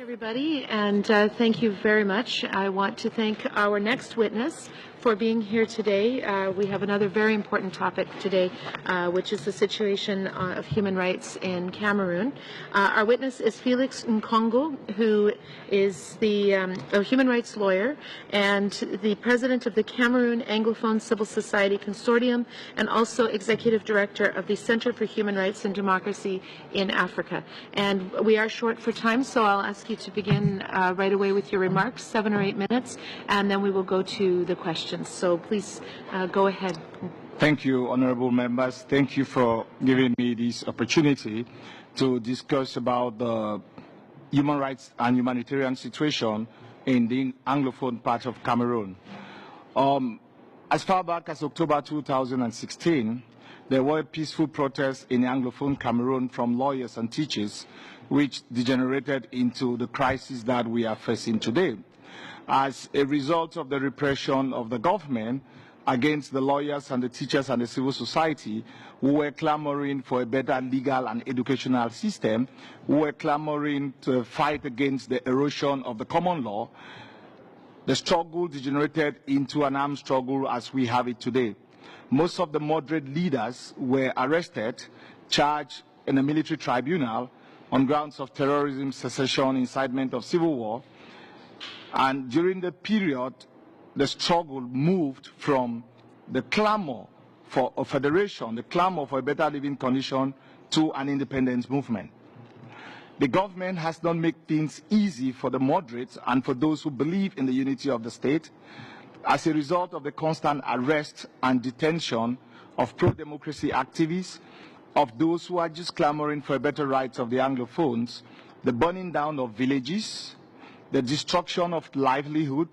Everybody, and thank you very much. I want to thank our next witness for being here today. We have another very important topic today, which is the situation of human rights in Cameroon. Our witness is Felix Ngongho, who is a human rights lawyer and the president of the Cameroon Anglophone Civil Society Consortium and also executive director of the Center for Human Rights and Democracy in Africa. And we are short for time, so I'll ask you to begin right away with your remarks, 7 or 8 minutes, and then we will go to the questions. So please go ahead. Thank you, honorable members. Thank you for giving me this opportunity to discuss about the human rights and humanitarian situation in the Anglophone part of Cameroon. As far back as October 2016, there were peaceful protests in Anglophone Cameroon from lawyers and teachers, which degenerated into the crisis that we are facing today. As a result of the repression of the government against the lawyers and the teachers and the civil society, who were clamoring for a better legal and educational system, who were clamoring to fight against the erosion of the common law, the struggle degenerated into an armed struggle as we have it today. Most of the moderate leaders were arrested, charged in a military tribunal on grounds of terrorism, secession, incitement of civil war. And during the period, the struggle moved from the clamor for a federation, the clamor for a better living condition, to an independence movement. The government has not made things easy for the moderates and for those who believe in the unity of the state. As a result of the constant arrest and detention of pro-democracy activists, of those who are just clamoring for a better rights of the Anglophones, the burning down of villages, the destruction of livelihood,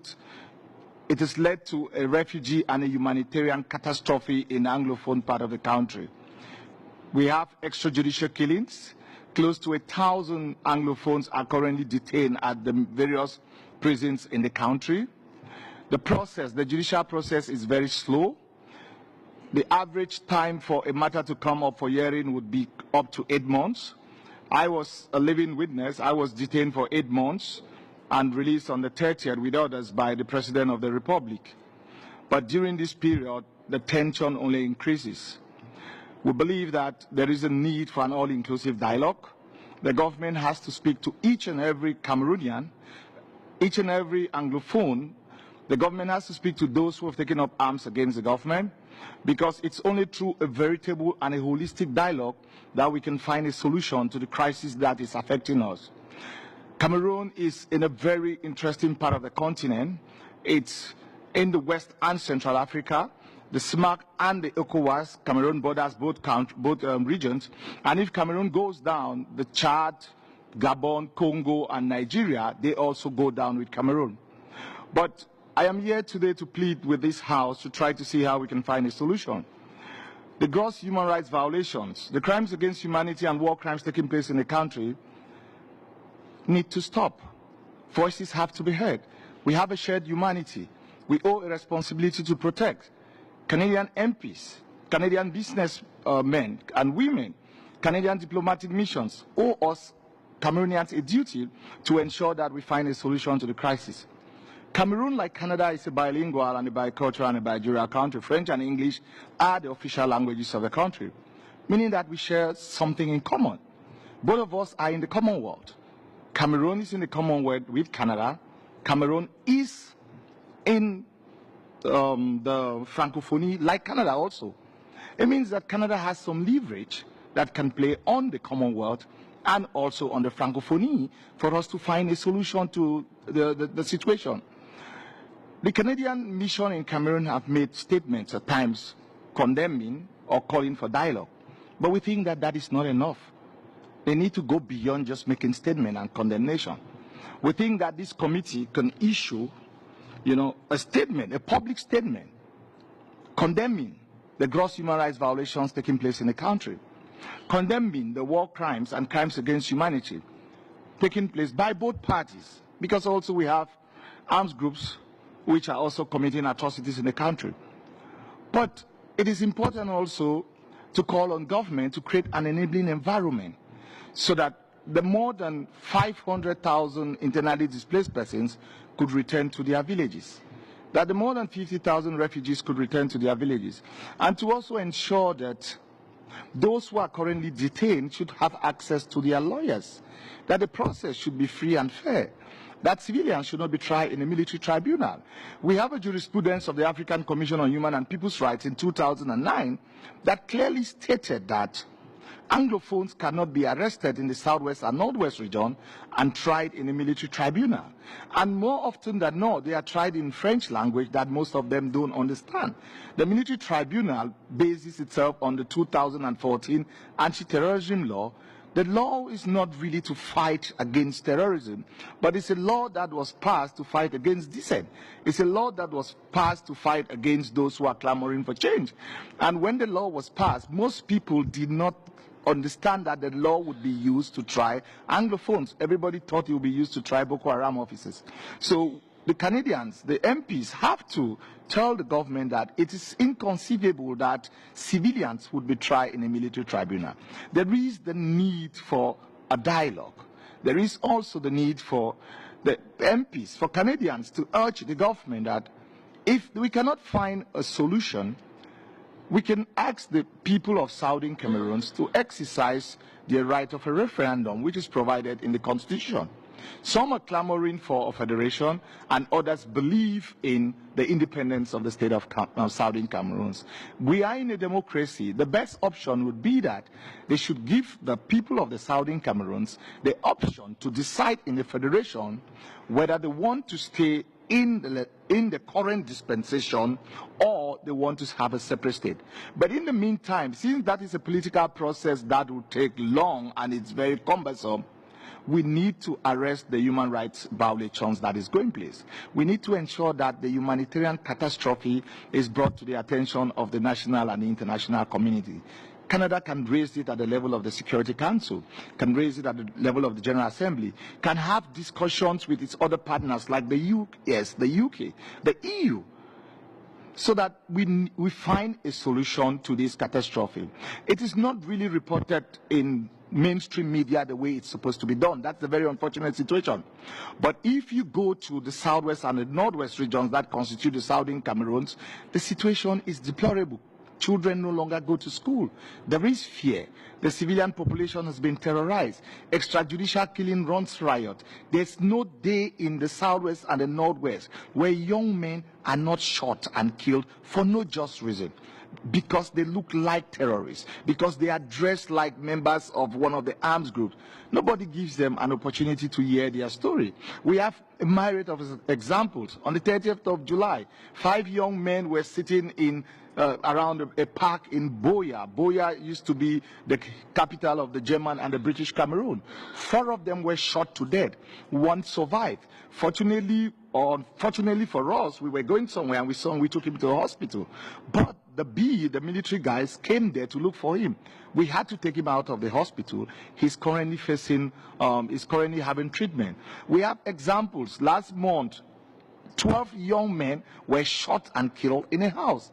it has led to a refugee and a humanitarian catastrophe in the Anglophone part of the country. We have extrajudicial killings. Close to 1,000 Anglophones are currently detained at the various prisons in the country. The judicial process is very slow. The average time for a matter to come up for hearing would be up to 8 months. I was a living witness. I was detained for 8 months and released on the 30th with orders by the President of the Republic. But during this period, the tension only increases. We believe that there is a need for an all-inclusive dialogue. The government has to speak to each and every Cameroonian, each and every Anglophone. The government has to speak to those who have taken up arms against the government, because it's only through a veritable and a holistic dialogue that we can find a solution to the crisis that is affecting us. Cameroon is in a very interesting part of the continent. It's in the West and Central Africa. The SMAC and the ECOWAS, Cameroon borders both regions. And if Cameroon goes down, the Chad, Gabon, Congo, and Nigeria, they also go down with Cameroon. But I am here today to plead with this House to try to see how we can find a solution. The gross human rights violations, the crimes against humanity and war crimes taking place in the country need to stop. Voices have to be heard. We have a shared humanity. We owe a responsibility to protect. Canadian MPs, Canadian businessmen and women, Canadian diplomatic missions owe us Cameroonians a duty to ensure that we find a solution to the crisis. Cameroon, like Canada, is a bilingual and a bicultural and a bijural country. French and English are the official languages of the country, meaning that we share something in common. Both of us are in the Commonwealth. Cameroon is in the Commonwealth with Canada. Cameroon is in the Francophonie like Canada also. It means that Canada has some leverage that can play on the Commonwealth and also on the Francophonie for us to find a solution to the situation. The Canadian mission in Cameroon have made statements at times condemning or calling for dialogue. But we think that that is not enough. They need to go beyond just making statement and condemnation. We think that this committee can issue, a statement, a public statement, condemning the gross human rights violations taking place in the country, condemning the war crimes and crimes against humanity taking place by both parties, because also we have armed groups which are also committing atrocities in the country. But it is important also to call on government to create an enabling environment so that the more than 500,000 internally displaced persons could return to their villages, that the more than 50,000 refugees could return to their villages, and to also ensure that those who are currently detained should have access to their lawyers, that the process should be free and fair, that civilians should not be tried in a military tribunal. We have a jurisprudence of the African Commission on Human and People's Rights in 2009 that clearly stated that Anglophones cannot be arrested in the Southwest and Northwest region and tried in a military tribunal. And more often than not, they are tried in French language that most of them don't understand. The military tribunal bases itself on the 2014 anti-terrorism law. The law is not really to fight against terrorism, but it's a law that was passed to fight against dissent. It's a law that was passed to fight against those who are clamoring for change. And when the law was passed, most people did not understand that the law would be used to try Anglophones. Everybody thought it would be used to try Boko Haram officers. So the Canadians, the MPs, have to tell the government that it is inconceivable that civilians would be tried in a military tribunal. There is the need for a dialogue. There is also the need for the MPs, for Canadians, to urge the government that if we cannot find a solution, we can ask the people of Southern Cameroon to exercise their right of a referendum, which is provided in the Constitution. Some are clamoring for a federation, and others believe in the independence of the state of Southern Cameroon. We are in a democracy. The best option would be that they should give the people of the Southern Cameroon the option to decide in the federation whether they want to stay in the current dispensation or they want to have a separate state. But in the meantime, since that is a political process that will take long and it's very cumbersome, we need to arrest the human rights violations that is going place. We need to ensure that the humanitarian catastrophe is brought to the attention of the national and the international community. Canada can raise it at the level of the Security Council, can raise it at the level of the General Assembly, can have discussions with its other partners like the US, the UK, the EU, so that we find a solution to this catastrophe. It is not really reported in mainstream media the way it's supposed to be done. That's a very unfortunate situation. But if you go to the Southwest and the Northwest regions that constitute the Southern Cameroons, the situation is deplorable. Children no longer go to school. There is fear. The civilian population has been terrorized. Extrajudicial killing runs riot. There's no day in the Southwest and the Northwest where young men are not shot and killed for no just reason. Because they look like terrorists, because they are dressed like members of one of the arms groups. Nobody gives them an opportunity to hear their story. We have a myriad of examples. On the 30th of July, 5 young men were sitting in around a park in Boya. Boya used to be the capital of the German and the British Cameroon. 4 of them were shot to death. 1 survived. Fortunately, or unfortunately for us, we were going somewhere and we took him to the hospital. But the military guys came there to look for him. We had to take him out of the hospital. He's currently having treatment. We have examples. Last month, 12 young men were shot and killed in a house.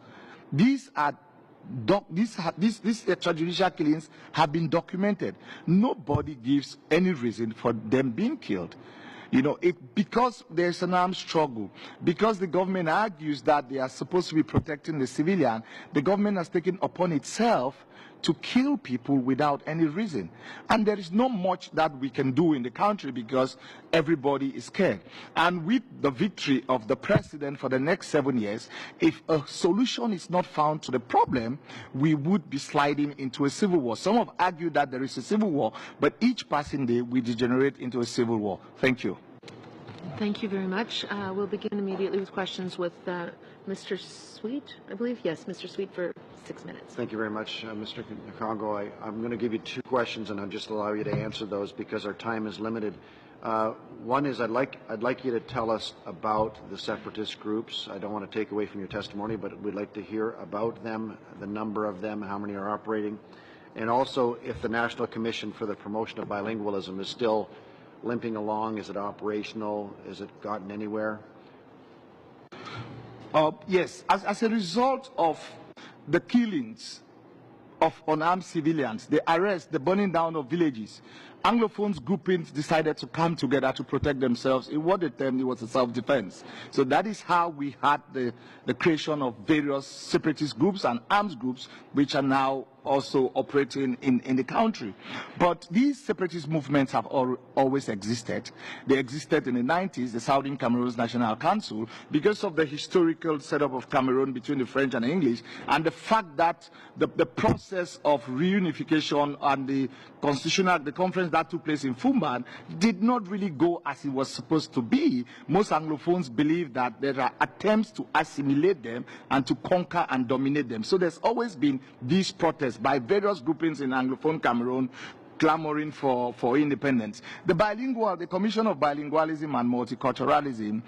These extrajudicial killings have been documented. Nobody gives any reason for them being killed. You know, because there's an armed struggle, because the government argues that they are supposed to be protecting the civilian, the government has taken upon itself to kill people without any reason. And there is not much that we can do in the country because everybody is scared. And with the victory of the president for the next 7 years, if a solution is not found to the problem, we would be sliding into a civil war. Some have argued that there is a civil war, but each passing day we degenerate into a civil war. Thank you. Thank you very much. We'll begin immediately with questions with Mr. Sweet, I believe. Yes, Mr. Sweet for 6 minutes. Thank you very much, Mr. Ngongho. I'm going to give you 2 questions, and I'll just allow you to answer those because our time is limited. One is I'd like you to tell us about the separatist groups. I don't want to take away from your testimony, but we'd like to hear about them, the number of them, how many are operating, and also if the National Commission for the Promotion of Bilingualism is still limping along. Is it operational? Is it gotten anywhere? Yes, as a result of the killings of unarmed civilians, the arrest, the burning down of villages. Anglophones groupings decided to come together to protect themselves. In what they termed it was a self-defense. So that is how we had the creation of various separatist groups and arms groups, which are now also operating in the country. But these separatist movements have always existed. They existed in the 90s, the Southern Cameroon's National Council, because of the historical setup of Cameroon between the French and the English, and the fact that the process of reunification and the conference that took place in Fumban did not really go as it was supposed to be. Most Anglophones believe that there are attempts to assimilate them and to conquer and dominate them. So there's always been these protests by various groupings in Anglophone Cameroon clamoring for independence. The Commission of Bilingualism and Multiculturalism,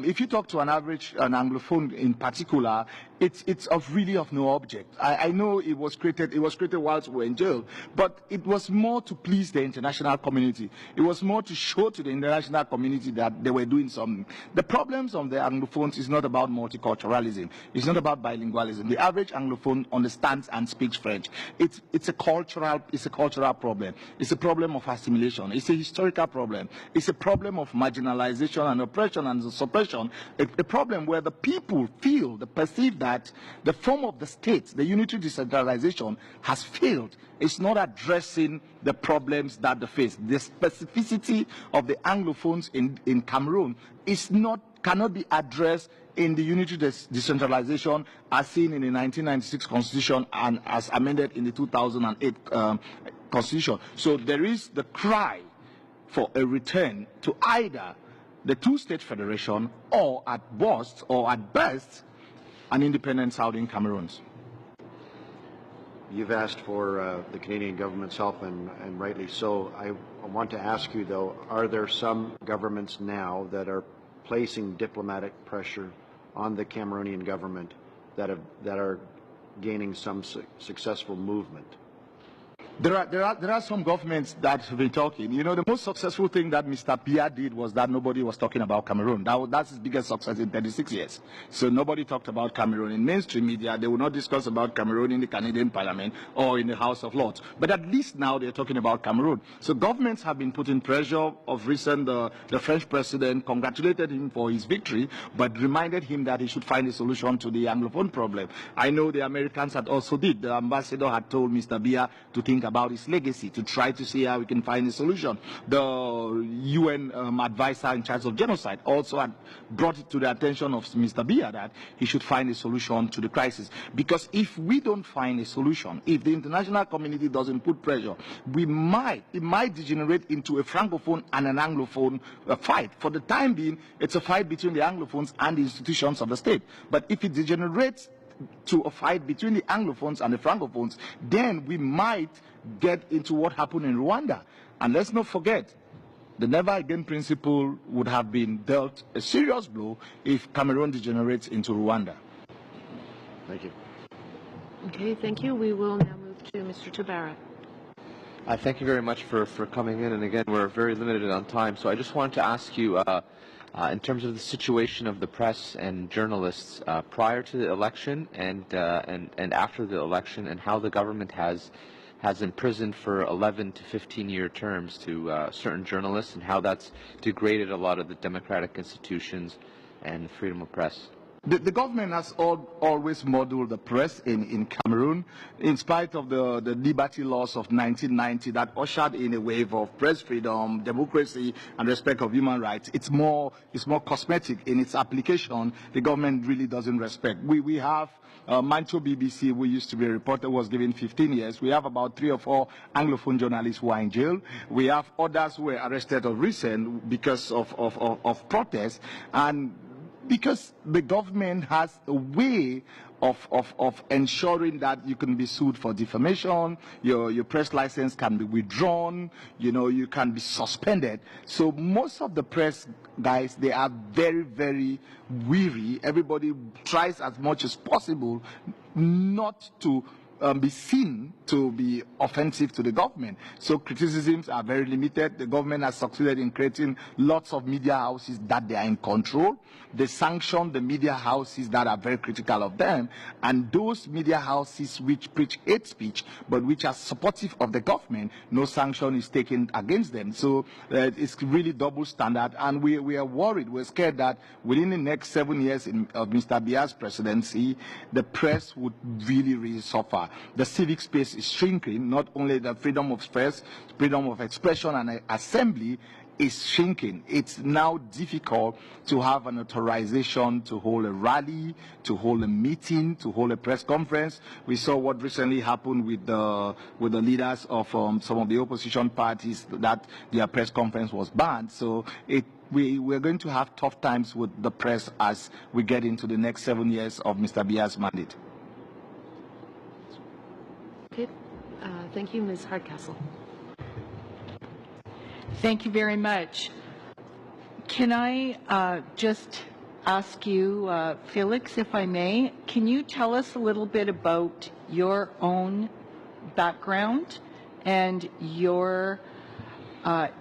if you talk to an Anglophone in particular, it's really of no object. I know it was created whilst we were in jail, but it was more to please the international community. It was more to show to the international community that they were doing something. The problems of the Anglophones is not about multiculturalism. It's not about bilingualism. The average Anglophone understands and speaks French. It's a cultural problem. It's a problem of assimilation. It's a historical problem. It's a problem of marginalization and oppression and suppression. A problem where the people perceive that the form of the state, the unitary decentralization, has failed. It's not addressing the problems that they face. The specificity of the Anglophones in Cameroon cannot be addressed in the unitary decentralization as seen in the 1996 Constitution and as amended in the 2008 Constitution. So there is the cry for a return to either the two-state federation or at worst or at best an independent Southern Cameroon. You've asked for the Canadian government's help, and rightly so. I want to ask you, though, are there some governments now that are placing diplomatic pressure on the Cameroonian government that are gaining some successful movement? There are some governments that have been talking. You know, the most successful thing that Mr. Biya did was that nobody was talking about Cameroon. That's his biggest success in 36 years. So nobody talked about Cameroon. In mainstream media, they will not discuss about Cameroon in the Canadian Parliament or in the House of Lords. But at least now they're talking about Cameroon. So governments have been putting pressure. Of recent, the French president congratulated him for his victory, but reminded him that he should find a solution to the Anglophone problem. I know the Americans had also did. The ambassador had told Mr. Biya to think about his legacy, to try to see how we can find a solution. The UN advisor in charge of genocide also had brought it to the attention of Mr. Biya that he should find a solution to the crisis. Because if we don't find a solution, if the international community doesn't put pressure, it might degenerate into a Francophone and an Anglophone fight. For the time being, it's a fight between the Anglophones and the institutions of the state. But if it degenerates to a fight between the Anglophones and the Francophones, then we might get into what happened in Rwanda. And let's not forget, the never again principle would have been dealt a serious blow if Cameroon degenerates into Rwanda. Thank you. Okay, thank you. We will now move to Mr. Tabara. Thank you very much for coming in. And again, we're very limited on time. So I just wanted to ask you, in terms of the situation of the press and journalists prior to the election and after the election, and how the government has imprisoned for 11 to 15-year terms to certain journalists, and how that's degraded a lot of the democratic institutions and the freedom of press. The government has always modeled the press in Cameroon, in spite of the liberty laws of 1990 that ushered in a wave of press freedom, democracy, and respect of human rights. It's more cosmetic in its application. The government really doesn't respect. We have Mancho BBC, who used to be a reporter, was given 15 years. We have about 3 or 4 Anglophone journalists who are in jail. We have others who were arrested of recent because of protests, and because the government has a way of ensuring that you can be sued for defamation, your press license can be withdrawn, you can be suspended. So most of the press guys, they are very, very weary. Everybody tries as much as possible not to be seen to be offensive to the government. So criticisms are very limited. The government has succeeded in creating lots of media houses that they are in control. They sanction the media houses that are very critical of them, and those media houses which preach hate speech but which are supportive of the government, no sanction is taken against them. So it's really double standard, and we are worried, we're scared that within the next 7 years of Mr. Biya's presidency, the press would really suffer. The civic space is shrinking. Not only the freedom of press, freedom of expression and assembly is shrinking. It's now difficult to have an authorization to hold a rally, to hold a meeting, to hold a press conference. We saw what recently happened with the leaders of some of the opposition parties, that their press conference was banned. So we're going to have tough times with the press as we get into the next 7 years of Mr. Biya's mandate. Okay. Thank you, Ms. Hardcastle. Thank you very much. Can I just ask you, Felix, if I may, can you tell us a little bit about your own background and your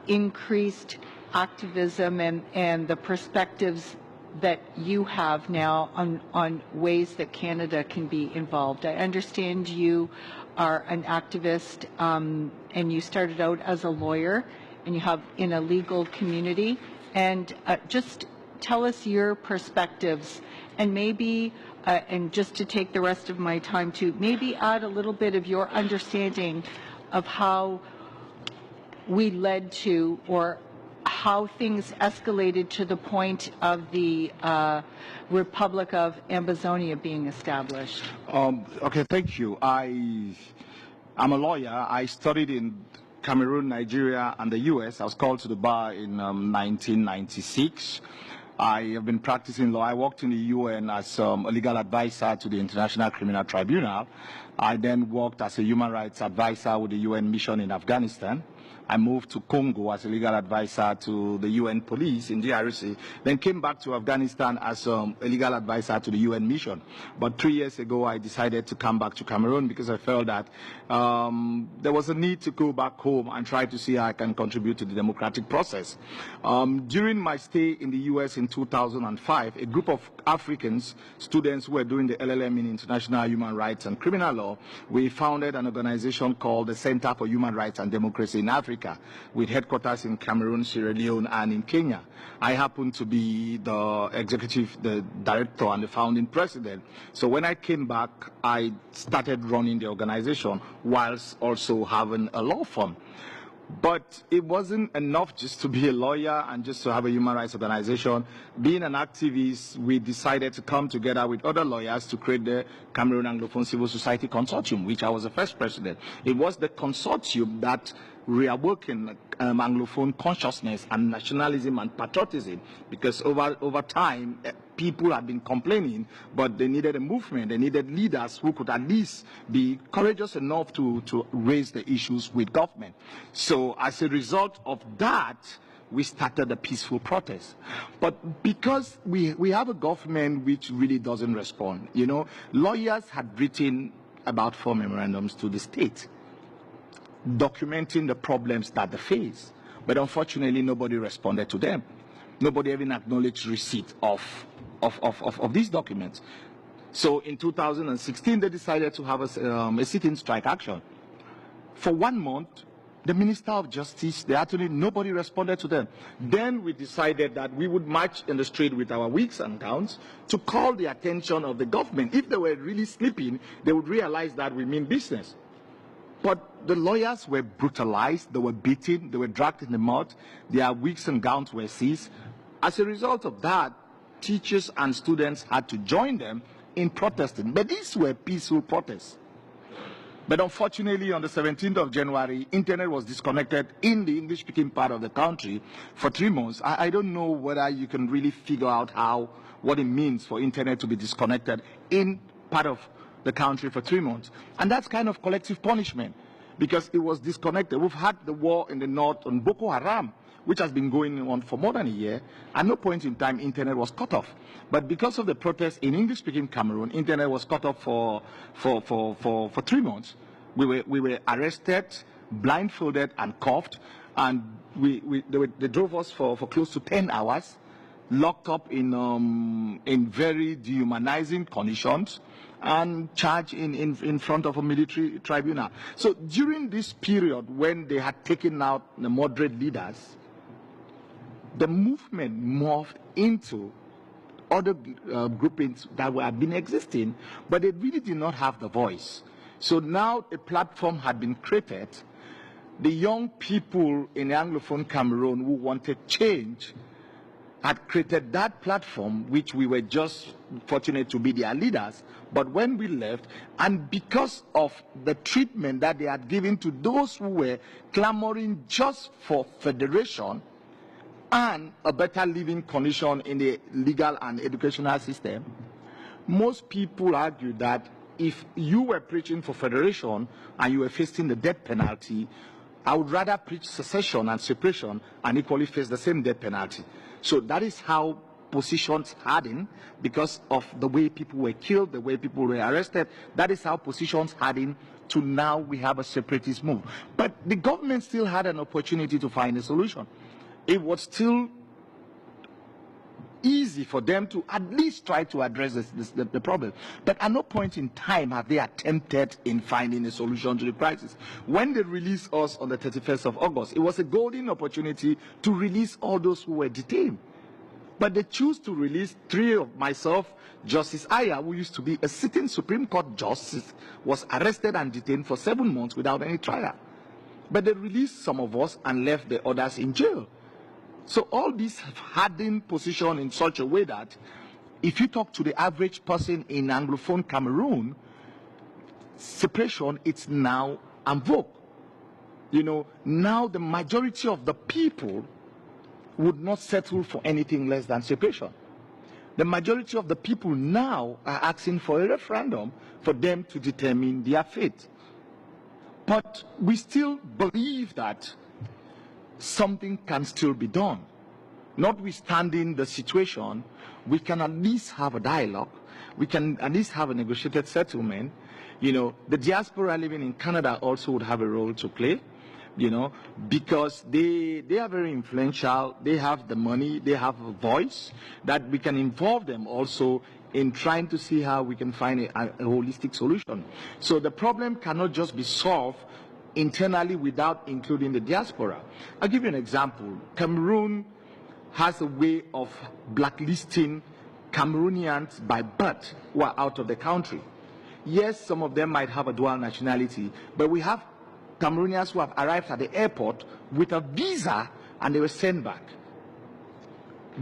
increased activism and the perspectives that you have now on ways that Canada can be involved? I understand you are an activist and you started out as a lawyer, and you have in a legal community, and just tell us your perspectives, and maybe, and just to take the rest of my time to maybe add a little bit of your understanding of how we led to, or how things escalated to the point of the Republic of Ambazonia being established. Okay, thank you. I'm a lawyer. I studied in Cameroon, Nigeria, and the U.S. I was called to the bar in 1996. I have been practicing law. I worked in the UN as a legal advisor to the International Criminal Tribunal. I then worked as a human rights advisor with the UN mission in Afghanistan. I moved to Congo as a legal advisor to the UN police in DRC, then came back to Afghanistan as a legal advisor to the UN mission. But 3 years ago, I decided to come back to Cameroon because I felt that there was a need to go back home and try to see how I can contribute to the democratic process. During my stay in the US in 2005, a group of Africans, students who were doing the LLM in International Human Rights and Criminal Law, we founded an organization called the Center for Human Rights and Democracy in Africa, with headquarters in Cameroon, Sierra Leone, and in Kenya. I happen to be the director and the founding president. So when I came back, I started running the organization whilst also having a law firm. But it wasn't enough just to be a lawyer and just to have a human rights organization. Being an activist, we decided to come together with other lawyers to create the Cameroon Anglophone Civil Society Consortium, which I was the first president. It was the consortium that reawakened Anglophone consciousness and nationalism and patriotism, because over time, people had been complaining, but they needed a movement. They needed leaders who could at least be courageous enough to raise the issues with government. So as a result of that, we started a peaceful protest. But because we have a government which really doesn't respond, you know, lawyers had written about 4 memorandums to the state, documenting the problems that they face. But unfortunately, nobody responded to them. Nobody even acknowledged receipt of these documents. So in 2016, they decided to have a sit-in strike action. For 1 month, the Minister of Justice, the attorney, nobody responded to them. Then we decided that we would march in the street with our wigs and gowns to call the attention of the government. If they were really sleeping, they would realize that we mean business. But the lawyers were brutalized, they were beaten, they were dragged in the mud, their wigs and gowns were seized. As a result of that, teachers and students had to join them in protesting. But these were peaceful protests. But unfortunately, on the 17th of January, internet was disconnected in the English-speaking part of the country for 3 months. I don't know whether you can really figure out what it means for internet to be disconnected in part of the country for 3 months. And that's kind of collective punishment, because it was disconnected. We've had the war in the north on Boko Haram, which has been going on for more than a year. At no point in time, internet was cut off. But because of the protests in English-speaking Cameroon, internet was cut off for 3 months. We were arrested, blindfolded, and cuffed, and they drove us for close to 10 hours, locked up in very dehumanizing conditions, and charged in front of a military tribunal. So during this period, when they had taken out the moderate leaders, the movement morphed into other groupings that had been existing, but they really did not have the voice. So now a platform had been created. The young people in Anglophone Cameroon who wanted change had created that platform, which we were just fortunate to be their leaders. But when we left, and because of the treatment that they had given to those who were clamoring just for federation and a better living condition in the legal and educational system, most people argue that if you were preaching for federation and you were facing the death penalty, I would rather preach secession and separation and equally face the same death penalty. So that is how positions hardened because of the way people were killed, the way people were arrested. That is how positions hardened to now we have a separatist move. But the government still had an opportunity to find a solution. It was still easy for them to at least try to address the problem. But at no point in time have they attempted in finding a solution to the crisis. When they released us on the 31st of August, it was a golden opportunity to release all those who were detained. But they choose to release 3 of myself, Justice Aya, who used to be a sitting Supreme Court justice, was arrested and detained for 7 months without any trial. But they released some of us and left the others in jail. So all these have hardened position in such a way that if you talk to the average person in Anglophone Cameroon, separation is now en vogue. You know, now the majority of the people would not settle for anything less than separation. The majority of the people now are asking for a referendum for them to determine their fate. But we still believe that something can still be done. Notwithstanding the situation, we can at least have a dialogue. We can at least have a negotiated settlement. You know, the diaspora living in Canada also would have a role to play, you know, because they are very influential. They have the money, they have a voice that we can involve them also in trying to see how we can find a holistic solution. So the problem cannot just be solved internally without including the diaspora. I'll give you an example. Cameroon has a way of blacklisting Cameroonians by birth who are out of the country. Yes, some of them might have a dual nationality, but we have Cameroonians who have arrived at the airport with a visa and they were sent back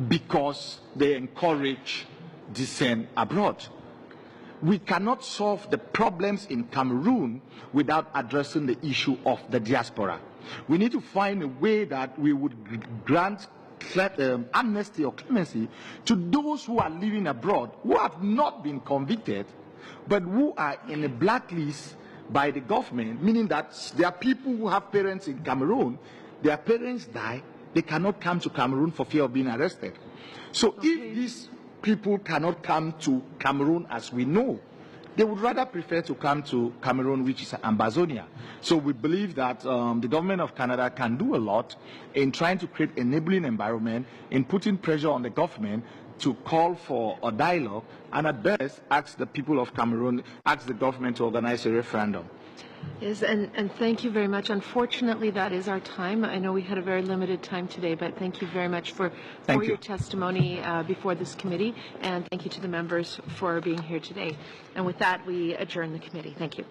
because they encourage dissent abroad. We cannot solve the problems in Cameroon without addressing the issue of the diaspora. We need to find a way that we would grant amnesty or clemency to those who are living abroad, who have not been convicted, but who are in a blacklist by the government, meaning that there are people who have parents in Cameroon, their parents die, they cannot come to Cameroon for fear of being arrested. So if these people cannot come to Cameroon as we know, they would rather prefer to come to Cameroon, which is Ambazonia. So we believe that the government of Canada can do a lot in trying to create an enabling environment, in putting pressure on the government to call for a dialogue, and at best ask the people of Cameroon, ask the government to organize a referendum. Yes, and thank you very much. Unfortunately, that is our time. I know we had a very limited time today, but thank you very much for your testimony before this committee, and thank you to the members for being here today. And with that, we adjourn the committee. Thank you.